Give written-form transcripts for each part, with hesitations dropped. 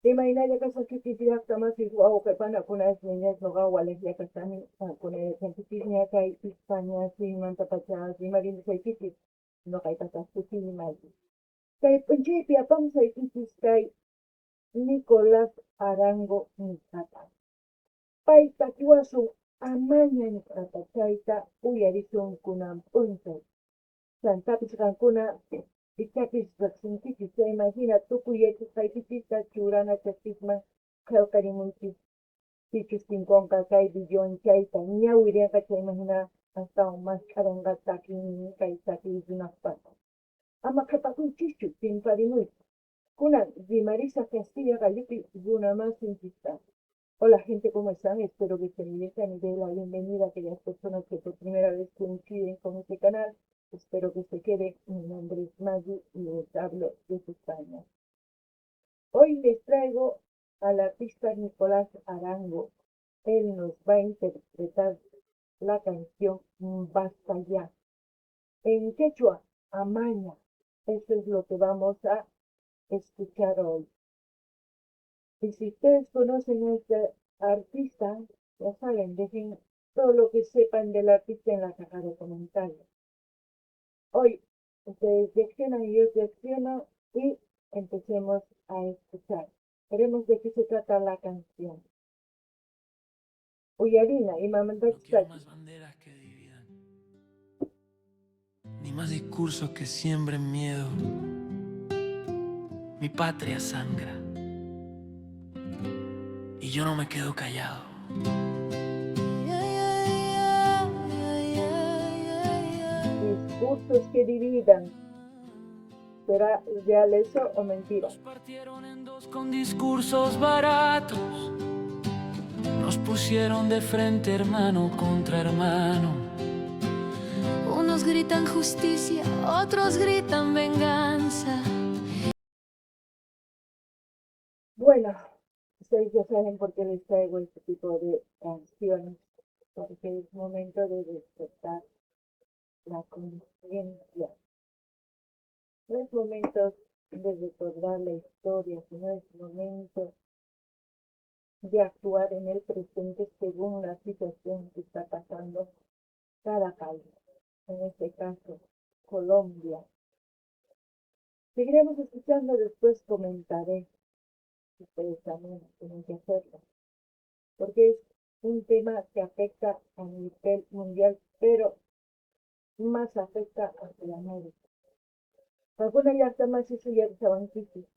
Imaynalla kasakipipillaqtamasik wawqipanakunas niñasnuqa walasllataqtami kunayachantipis kay España simantapachá rimarinusaykichis ñuqaytatas kutimunayki. Kay p'unchaypi apamusaykichis kay Nicolás Arango nisqata. Payta kiwasun amaña nisqata chayta uyarisun kunan p'unchay. Chantapis qankuna ichapis riqsinkichis chaymahina tukuy yachasqaykichista churana chaskisman qillqarimunchis pichus tinkunqa kay billonchayta ñawi rinqa chaymahina astawan maskharaqa takin kay takiy runaqpaqa. Ama qhipakuychischu chimparimuychu. Kunan Rimarisa Castilla Gallupi runamasinchista. Hola gente, ¿cómo están? Espero que estén bien. Les doy la bienvenida a aquellas personas que por primera vez coinciden con este canal. Espero que se quede. Mi nombre es Maggie y les hablo desde España. Hoy les traigo al artista Nicolás Arango. Él nos va a interpretar la canción Basta Ya. En quechua, Amaña. Eso es lo que vamos a escuchar hoy. Y si ustedes conocen a este artista, ya saben, dejen todo lo que sepan del artista en la caja de comentarios. Hoy ustedes reaccionan y yo reacciono y empecemos a escuchar. Veremos de qué se trata la canción. Uyarina y No Mamandach quiero más banderas que dividan, ni más discursos que siembren miedo. Mi patria sangra y yo no me quedo callado. Discursos que dividan. ¿Será real eso o mentira? Nos partieron en dos con discursos baratos. Nos pusieron de frente hermano contra hermano. Unos gritan justicia, otros gritan venganza. Bueno, ustedes ya saben por qué les traigo este tipo de canciones, porque es momento de despertar la conciencia. No es momento de recordar la historia, sino es momento de actuar en el presente según la situación que está pasando cada país. En este caso, Colombia. Seguiremos escuchando, después comentaré. Ustedes también tienen que hacerlo, porque es un tema que afecta a nivel mundial, pero más afecta a Sudamérica. Alguna ya está más eso ya estaban crisis.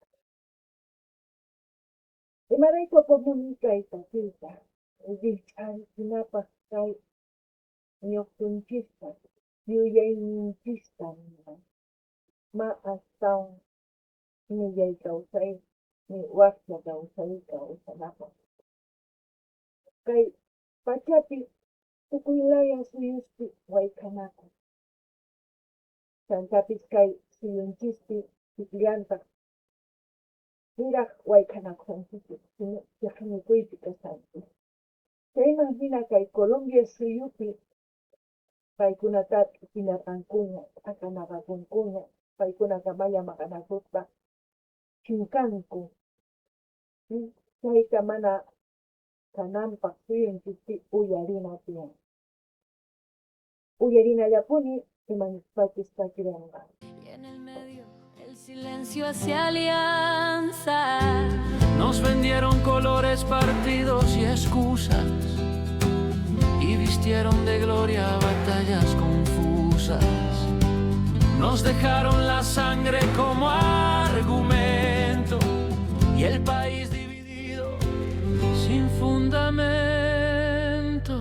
De Maraico comunica y facilita. Dichan, Sinapa, Kai, Nyokunchista, Yuyainchista, Ma Astan, Niyay Kausai, Ni Waxia Kausai, Kausanapa. Kai, Pachapi, Tukuilaya Suyusti, Waikanako. Santapis Kai, Suyunchisti, Tiklianta. Mira, Waikanako, sino Yakanikuitika Santi. Se imagina que Colombia Suyupi, Paikunatat, Pinatancuña, Akanagakuncuña, Paikuna Kamaya Makanakutba, Chincancu, Chaikamana Kanampa, Suyunchisti, Uyarina Tian. Uyarina Yapuni, y Manispakista Kiranga. Y en el medio el silencio hace alianza. Nos vendieron colores, partidos y excusas, y vistieron de gloria batallas confusas. Nos dejaron la sangre como argumento y el país dividido sin fundamento.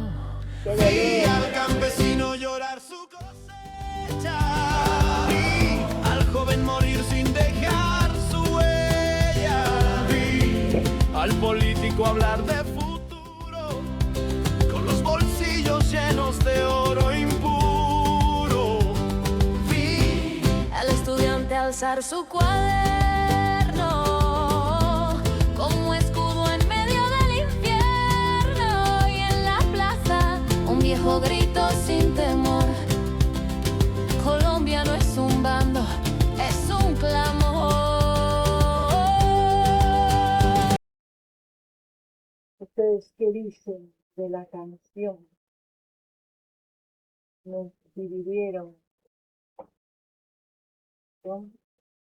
Vi al campesino llorar su cosecha, vi al joven morir sin dejar su huella, vi al político hablar de futuro con los bolsillos llenos de oro impuro, vi Al estudiante alzar su cuaderno como escudo en medio del infierno. Y en la plaza un viejo grito sin temor: Colombia no es un bando, es un clamor. ¿Ustedes qué dicen de la canción? Nos dividieron con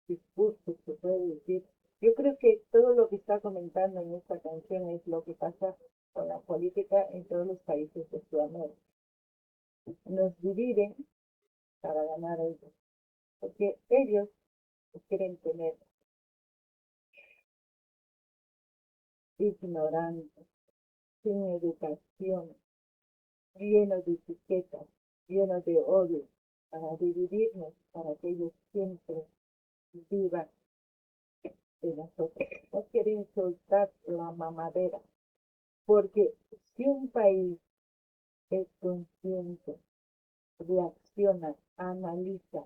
discursos, se puede decir. Yo creo que todo lo que está comentando en esta canción es lo que pasa con la política en todos los países de Sudamérica. Nos dividen para ganar ellos, porque ellos quieren tener ignorantes, sin educación, llenos de etiquetas, llenos de odio, para dividirnos, para que ellos siempre vivan de nosotros. No quieren soltar la mamadera, porque si un país es consciente, reacciona, analiza,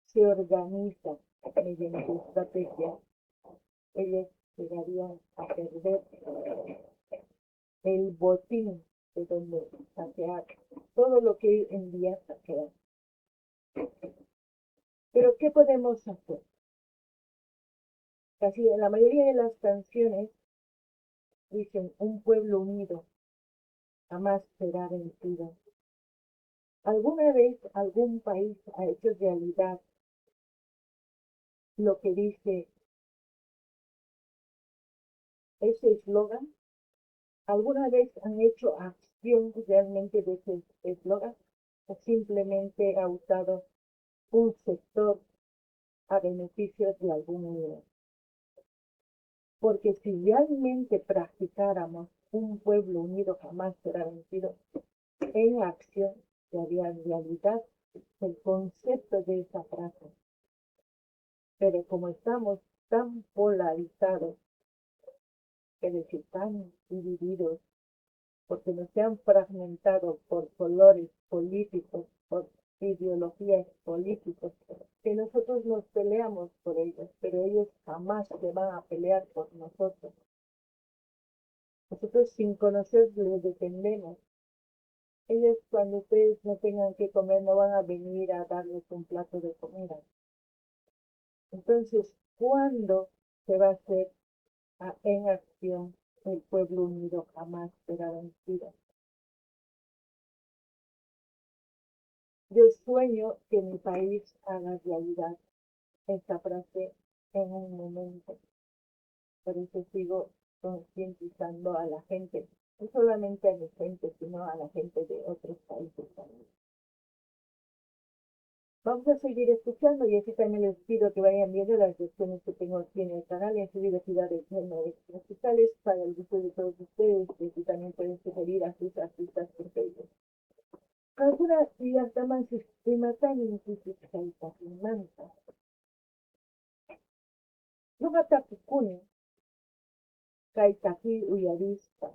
se organiza mediante estrategias, ellos llegarían a perder el botín de donde saquear todo lo que hoy en día saquean. Pero ¿qué podemos hacer? Casi en la mayoría de las canciones dicen un pueblo unido jamás será vencido. ¿Alguna vez algún país ha hecho realidad lo que dice ese eslogan? ¿Alguna vez han hecho acción realmente de ese eslogan? ¿O simplemente ha usado un sector a beneficio de algún uno? Porque si realmente practicáramos un pueblo unido jamás será vencido, en acción se haría realidad el concepto de esa frase. Pero como estamos tan polarizados, es decir, tan divididos, porque nos han fragmentado por colores políticos, por ideologías políticas, que nosotros nos peleamos por ellos, pero ellos jamás se van a pelear por nosotros. Nosotros sin conocer les defendemos. Ellos cuando ustedes no tengan que comer no van a venir a darles un plato de comida. Entonces, ¿cuándo se va a hacer en acción el pueblo unido jamás será vencido? Yo sueño que mi país haga realidad esta frase en un momento. Por eso sigo concientizando a la gente, no solamente a mi gente, sino a la gente de otros países también. Vamos a seguir escuchando y así también les pido que vayan viendo las lecciones que tengo aquí en el canal y en su diversidad de géneros musicales para el gusto de todos ustedes, que aquí también pueden sugerir a sus artistas preferidos. Algunas llamadas de matan y manta. Luego tapukuni, kaitaki uyarista,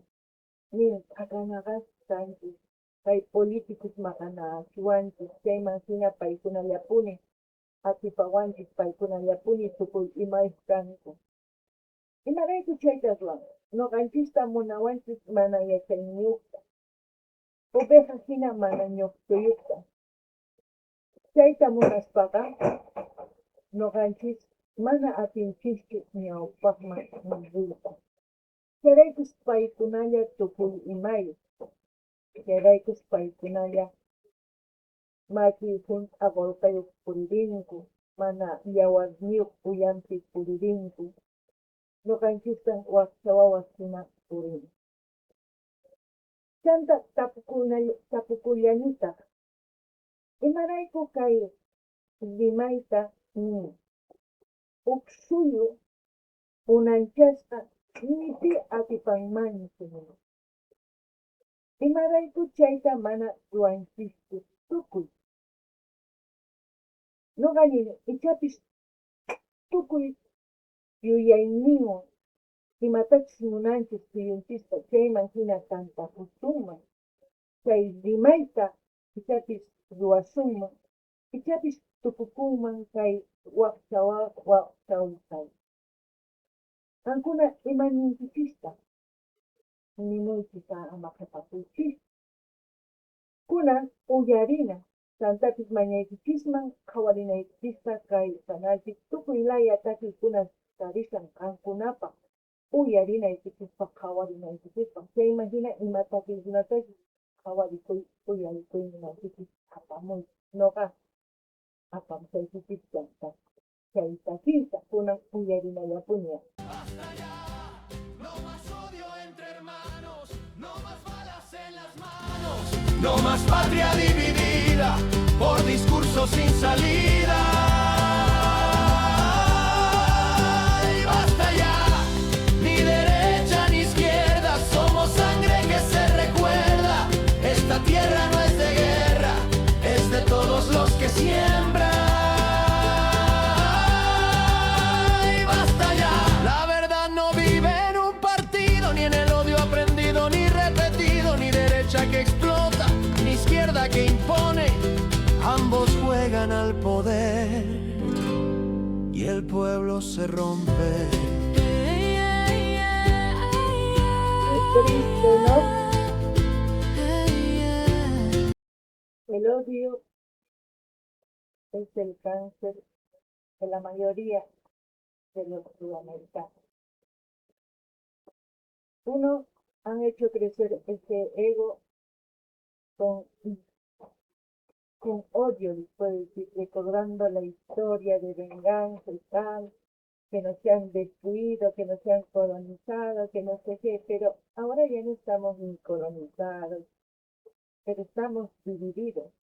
ni akanagas tanti, kay políticos makana chuanchis, kay mansina paikuna yapuni, atipawanchis paikuna yapuni, tukul imay kanko. Imarayku chaytaswan, no ganchista munawanchis mana yachayniyuqta, oveja hina mana ñuqtuyuqta. Chayta munaspaqa, noqanchis mana atinchikchu ñawpaqman riyta. Chayraykus paykunalla tukul imayu, chayraykus paykunalla maki hunt'a qolqayuq puririnku, mana yawarniyuq uyanpi puririnku, noqanchisqa wakcha wawas hina purini. Chanta tapukullanitaq, imarayku kay rimayta huk suyu unanchasqa nipi atipanmanchu. Imarayku chayta mana ruwanchischu tukuy. Noqallini ichapis tukuy yuyayninwan imatachus munanchis suyunchisqa chayman hina tantapusunman. Chay rimayta ichapis ruwasunman, ichapis tukukunman kay wakcha untay. Qankuna imaninkichista ninuychis ama qhipakuychis. Kunan uyarina, tantapis mañaykichisman qhawarinaykichisqa kay kanalpi tukuy laya takiykuna tarishan qankunapaq uyarinaykipispa qhawarinaykipispa chay imagina imatapis qhawarikuyninaykipi apamuy noqa apamusaykichis llanta chaytakita kunan uyarinayapuña. No más odio entre hermanos, no más balas en las manos, no más patria dividida por discursos sin salida. Y basta ya, ni derecha ni izquierda, somos sangre que se recuerda. Esta tierra no es de guerra, es de todos los que siembran. Y basta ya, la verdad no vive en un partido, ni en el odio aprendido, ni repetido, ni derecha que explota, ni izquierda que impone. Ambos juegan al poder y el pueblo se rompe. Es triste, ¿no? El odio es el cáncer de la mayoría de los sudamericanos. Uno, han hecho crecer ese ego con odio, después de decir, recordando la historia de venganza y tal, que nos han destruido, que nos han colonizado, que no sé qué, pero ahora ya no estamos ni colonizados, pero estamos divididos.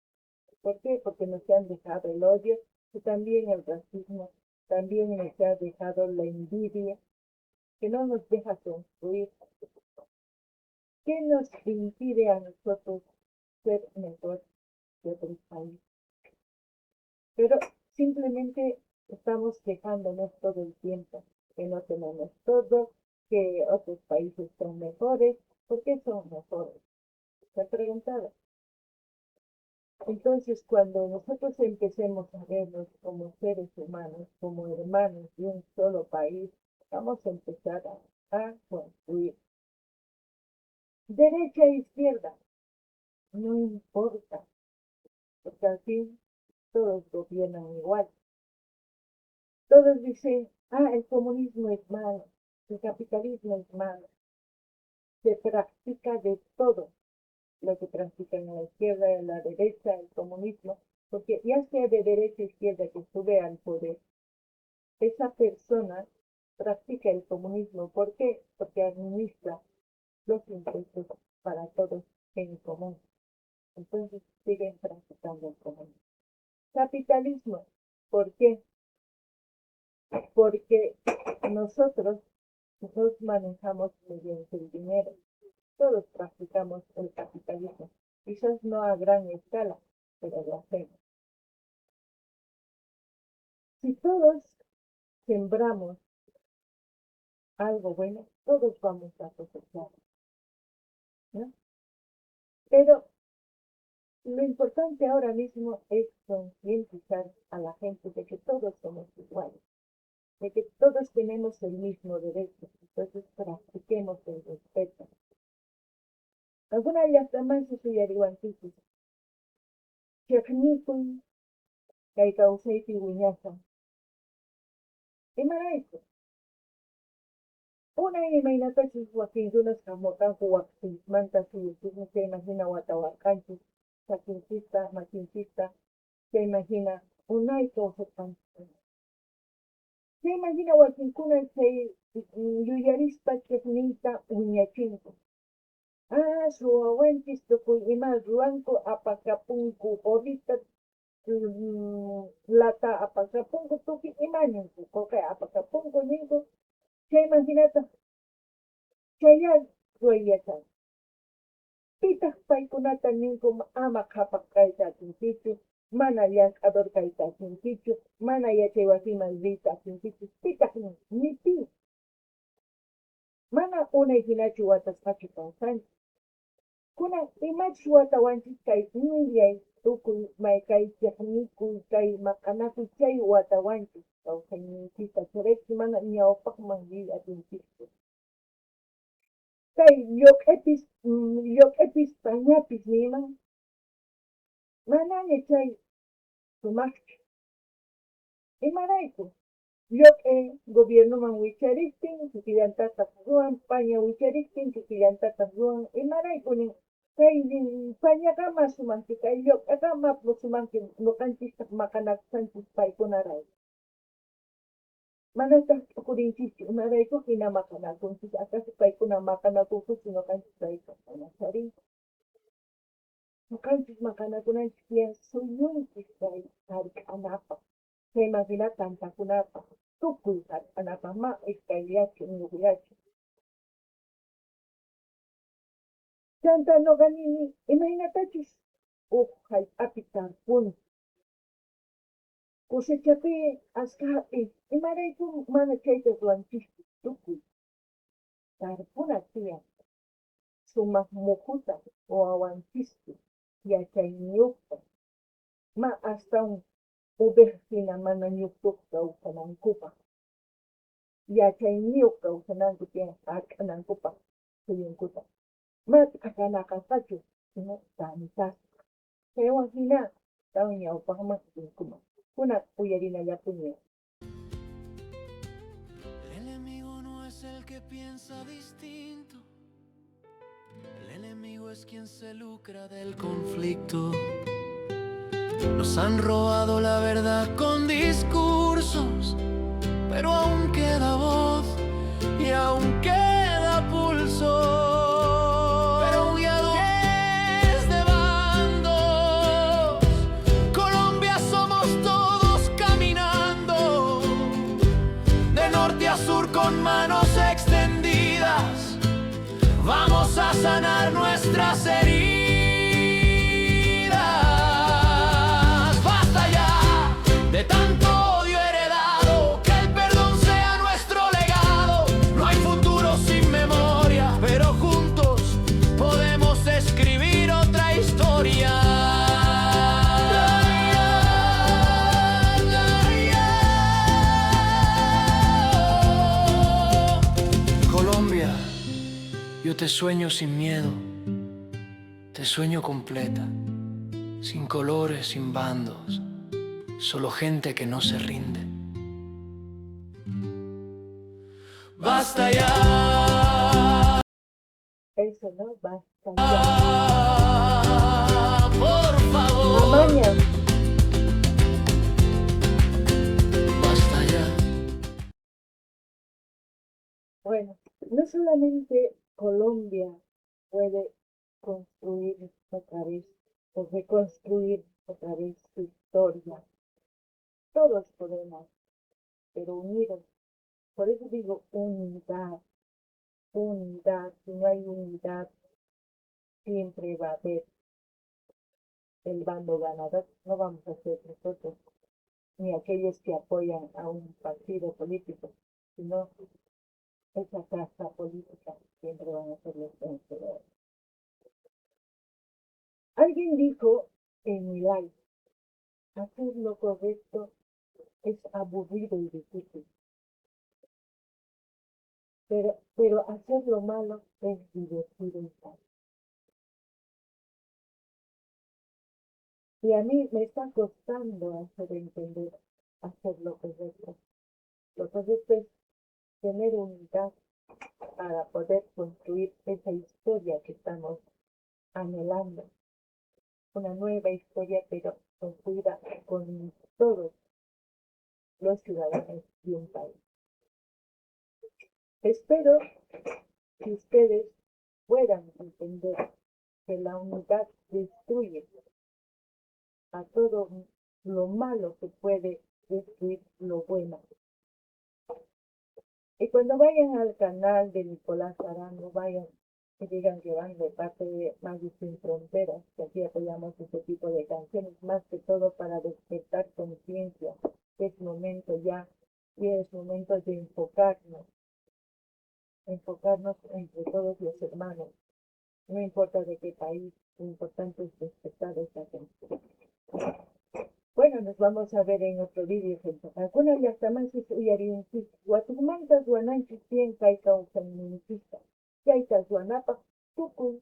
¿Por qué? Porque nos han dejado el odio y también el racismo, también nos ha dejado la envidia, que no nos deja construir. ¿Qué nos impide a nosotros ser mejor que otros países? Pero simplemente estamos quejándonos todo el tiempo, que no tenemos todo, que otros países son mejores. ¿Por qué son mejores? ¿Se han preguntado? Entonces, cuando nosotros empecemos a vernos como seres humanos, como hermanos de un solo país, vamos a empezar a construir. Derecha e izquierda, no importa, porque al fin todos gobiernan igual. Todos dicen, el comunismo es malo, el capitalismo es malo. Se practica de todo lo que practican a la izquierda, a la derecha, el comunismo, porque ya sea de derecha a izquierda que sube al poder, esa persona practica el comunismo. ¿Por qué? Porque administra los impuestos para todos en común. Entonces siguen practicando el comunismo. Capitalismo, ¿por qué? Porque nosotros nos manejamos mediante el dinero. Todos practicamos el capitalismo, quizás no a gran escala, pero lo hacemos. Si todos sembramos algo bueno, todos vamos a cosechar, ¿no? Pero lo importante ahora mismo es concientizar a la gente de que todos somos iguales, de que todos tenemos el mismo derecho, entonces practiquemos el respeto. Alguna llaqtamansi suyariwankichis, chiqnikuy kay kawsaypi wiñasqa. Imarayku, unay imaynatachis wakinkunas hamuqanku waqtismanta suyuchismi chay imagina watawarqanchis, sakinchista, makinchista, chay imagina unay kawsarqanchis. Chay imagina wakinkuna chay yuyarispa chiqniyta wiñachinku. Suwawanchis tukuy ima ruranku apakapunku horita lata apakapunku tukuy imaninku kokay apakapunku ninku chay imaginata chaya ruwayachan. Pitaq paykunata ninku ama qhapaq kayta atinkichu, mana llank'ador kayta atinkichu, mana yachay wasiman riyta atinkichu, pitaq ninku, ni pi. Mana unay hinachu watasqachu kawsanchis. Kunan imachus watawanchis kay millay tukuy may kay chiqnikuy kay maqanakuy chay watawanchis kawsayninkita churaychis mana ñawpaqman riy atinchikchu. Kay lloq'ipis pañapis niman manaña chay sumaqchu. Imarayku Yo gobierno man wicharistin, kikillantatas ruan, paña wicharistin, kikillantatas ruan, imaraykunin, kay pañakama sumanki, kay llok'akama sumanki, nuqanchistaq maqanaksanchis paykunaray. Manataq tukurinchikchu, imarayku hina maqanakunchis, acaso paykuna maqanakukus nuqanchis paykunachari. Nuqanchis maqanakunanchis tiyan suyunchis kay hark'anapaq, chayman hina tantakunapaq. Tukuy hark'anapaqma iskayllachu, ñuqllachu. Chanta nuqanimi imaynatachus huk hallp'api tarpuni. Cosechapi asqa hap'in, imarayku mana chayta ruwanchischu tukuy. Tarpuna tiyan, sumaq muhuta wawanchispi, yachayniyuqta. Ma astawan oveja mana ñuqtuq kawsanankupaq. Yachayniyuq kawsananku tiyan hark'anankupaq suyunkuta. Ma qhaqanaqapachu, sino tanitasqa. Chaywan hina tawan ñawpaqman rinkuman. Kuna uyarinallapuña. El enemigo no es el que piensa distinto. El enemigo es quien se lucra del conflicto. Nos han robado la verdad con discursos, pero aún queda voz y aún queda pulso. Pero huyeron de bandos. Colombia somos todos caminando de norte a sur con manos extendidas. Vamos a sanar nuestras heridas. De tanto odio heredado, que el perdón sea nuestro legado. No hay futuro sin memoria, pero juntos podemos escribir otra historia. Colombia, yo te sueño sin miedo, te sueño completa, sin colores, sin bandos. Solo gente que no se rinde. Basta ya. Eso no basta ya. Por favor. Amaña. Basta ya. Bueno, no solamente Colombia puede construir otra vez o reconstruir otra vez su historia. Todos podemos, pero unidos. Por eso digo unidad, unidad. Si no hay unidad, siempre va a haber el bando ganador. No vamos a ser nosotros, ni aquellos que apoyan a un partido político, sino esa casta política siempre van a ser los vencedores. Alguien dijo en mi live, hacer lo correcto es aburrido y difícil. Pero hacer lo malo es divertido y fácil. Y a mí me está costando hacer entender, hacer lo correcto. Lo correcto es tener unidad para poder construir esa historia que estamos anhelando. Una nueva historia, pero construida con todos los ciudadanos de un país. Espero que ustedes puedan entender que la unidad destruye a todo lo malo que puede destruir lo bueno. Y cuando vayan al canal de Nicolás Arango, vayan y digan que van de parte de Maggie Sin Fronteras, que aquí apoyamos este tipo de canciones, más que todo para despertar conciencia. Es momento ya, y es momento de enfocarnos entre todos los hermanos. No importa de qué país, lo importante es despertar esta conciencia. Bueno, nos vamos a ver en otro vídeo, gente. Alguna llamasis uyarinchis, guatumantas guananchis bien caica un feminista. Yaitas guanapa, tuku,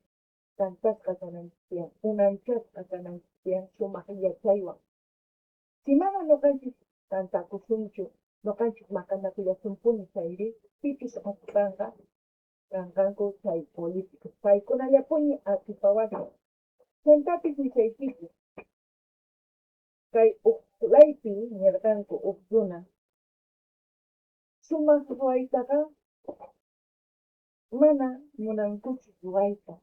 tantas catananchian, unanchas catananchian, sumajilla chaiwan. Si mana no canchis, tanta kusunchu, noqanchik maqanakullasunpuni chayri pipis atipanqa kanqanku chay políticos paykunallapuni atipawaqku chaytapis nishaykiki kay laypi nirqanku runa sumaq ruwaytaqa mana munankuchu ruwayta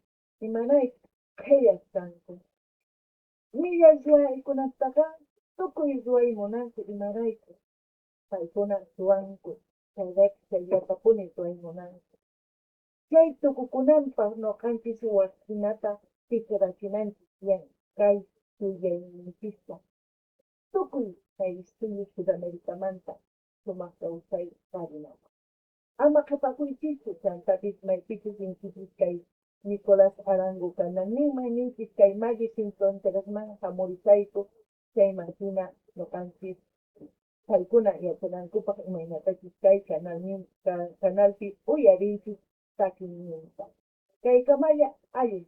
imanayta qhillas kanku millay ruwaykunastaqa tukuy ruway munanku imarayku paykuna ruwanku chayrayku chayllapapuni ruway munanku chay tukukunanpaq noqanchis wakinata tiqrachinanchik tiyan kay yuyayninchista tukuy kay estudio Sudamericanamanta sumaq kawsay karinapaq ama qhapakuychischu chantapis maypipis ninchipis kay Nicolás Arango kanan nima ninchis kay Maggie Sin Fronterasman hamurisayku chaymanhina noqanchis paykuna yachanankupaq imaynatachis kay kanalpi uyarinchis takinninta kaykamalla allin